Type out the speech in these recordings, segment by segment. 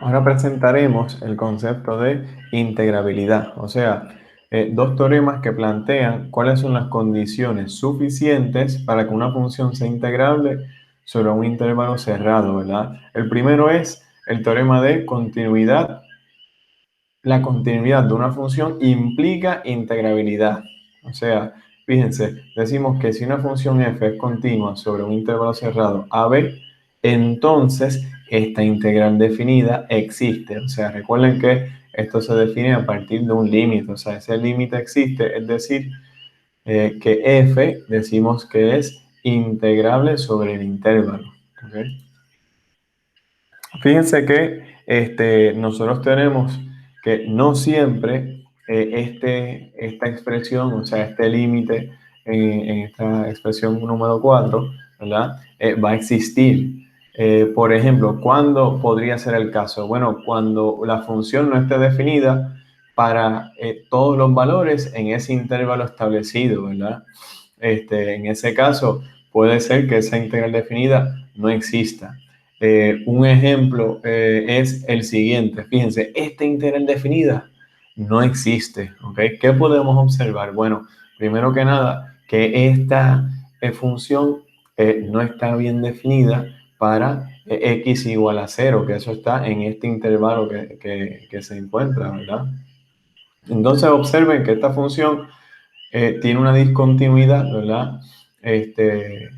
Ahora presentaremos el concepto de integrabilidad, o sea, dos teoremas que plantean cuáles son las condiciones suficientes para que una función sea integrable sobre un intervalo cerrado, ¿verdad? El primero es el teorema de continuidad. La continuidad de una función implica integrabilidad. O sea, fíjense, decimos que si una función f es continua sobre un intervalo cerrado AB, entonces esta integral definida existe. O sea, recuerden que esto se define a partir de un límite. O sea, ese límite existe, es decir, que f decimos que es integrable sobre el intervalo. ¿Ok? Fíjense que nosotros tenemos que no siempre esta expresión, o sea, este límite en esta expresión número 4, ¿verdad? Va a existir. Por ejemplo, ¿cuándo podría ser el caso? Bueno, cuando la función no esté definida para todos los valores en ese intervalo establecido, ¿verdad? En ese caso, puede ser que esa integral definida no exista. Un ejemplo es el siguiente. Fíjense, esta integral definida no existe. ¿Ok? ¿Qué podemos observar? Bueno, primero que nada, que esta función no está bien definida para x igual a 0, que eso está en este intervalo que se encuentra, ¿verdad? Entonces observen que esta función tiene una discontinuidad, ¿verdad? Este,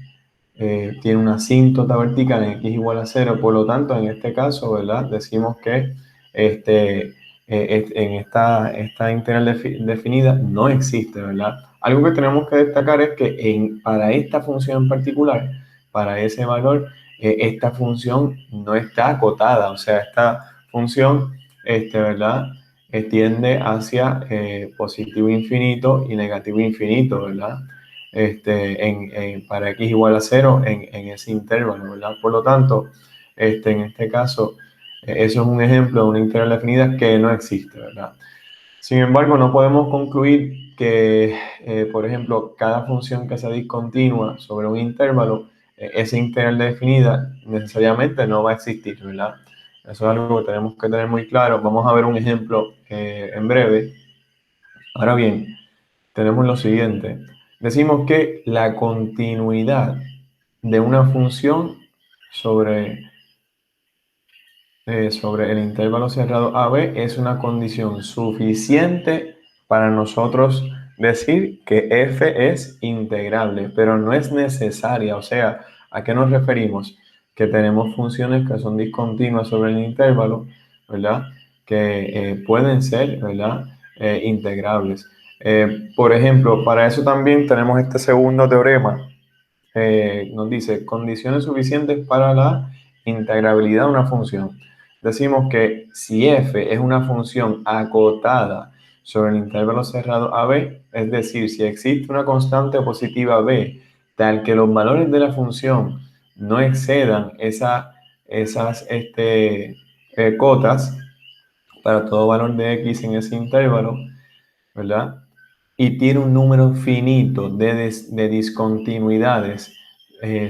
Tiene una asíntota vertical en x igual a 0, por lo tanto, en este caso, ¿verdad? Decimos que en esta integral definida no existe, ¿verdad? Algo que tenemos que destacar es que para esta función en particular, para ese valor, esta función no está acotada, o sea, esta función, ¿verdad? Tiende hacia positivo infinito y negativo infinito, ¿verdad? Para x igual a 0 en ese intervalo, ¿verdad? Por lo tanto, en este caso, eso es un ejemplo de una integral definida que no existe, ¿verdad? Sin embargo, no podemos concluir que, por ejemplo, cada función que sea discontinua sobre un intervalo, esa integral definida necesariamente no va a existir, ¿verdad? Eso es algo que tenemos que tener muy claro. Vamos a ver un ejemplo en breve. Ahora bien, tenemos lo siguiente. Decimos que la continuidad de una función sobre, sobre el intervalo cerrado AB es una condición suficiente para nosotros decir que f es integrable, pero no es necesaria. O sea, ¿a qué nos referimos? Que tenemos funciones que son discontinuas sobre el intervalo, ¿verdad? Que pueden ser, ¿verdad? Integrables. Por ejemplo, para eso también tenemos este segundo teorema. Nos dice condiciones suficientes para la integrabilidad de una función. Decimos que si f es una función acotada sobre el intervalo cerrado AB, es decir, si existe una constante positiva b, tal que los valores de la función no excedan esas cotas para todo valor de x en ese intervalo, ¿verdad? Y tiene un número finito de discontinuidades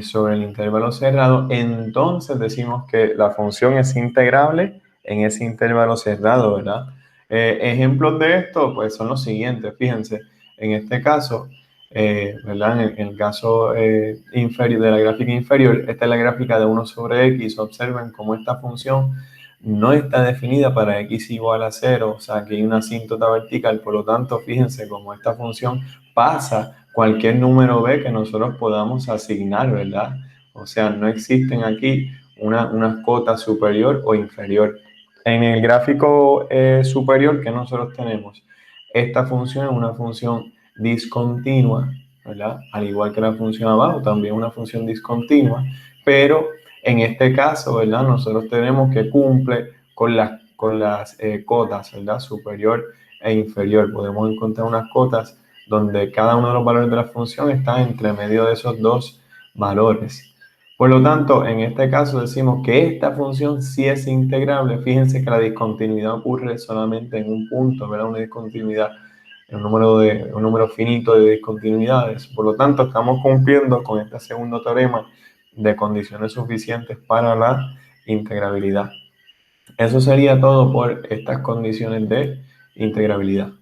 sobre el intervalo cerrado, entonces decimos que la función es integrable en ese intervalo cerrado, ¿verdad? Ejemplos de esto, pues son los siguientes, fíjense, en este caso, ¿verdad? En el caso inferior, de la gráfica inferior, esta es la gráfica de 1 sobre x, observen cómo esta función no está definida para x igual a 0, o sea que hay una asíntota vertical, por lo tanto, fíjense cómo esta función pasa cualquier número b que nosotros podamos asignar, ¿verdad? O sea, no existen aquí una cota superior o inferior. En el gráfico superior que nosotros tenemos, esta función es una función discontinua, ¿verdad? Al igual que la función abajo, también una función discontinua, pero en este caso, ¿verdad? Nosotros tenemos que cumple con las cotas, ¿verdad? Superior e inferior. Podemos encontrar unas cotas donde cada uno de los valores de la función está entre medio de esos dos valores. Por lo tanto, en este caso decimos que esta función sí es integrable. Fíjense que la discontinuidad ocurre solamente en un punto, ¿verdad? Una discontinuidad, un número finito de discontinuidades. Por lo tanto, estamos cumpliendo con este segundo teorema de condiciones suficientes para la integrabilidad. Eso sería todo por estas condiciones de integrabilidad.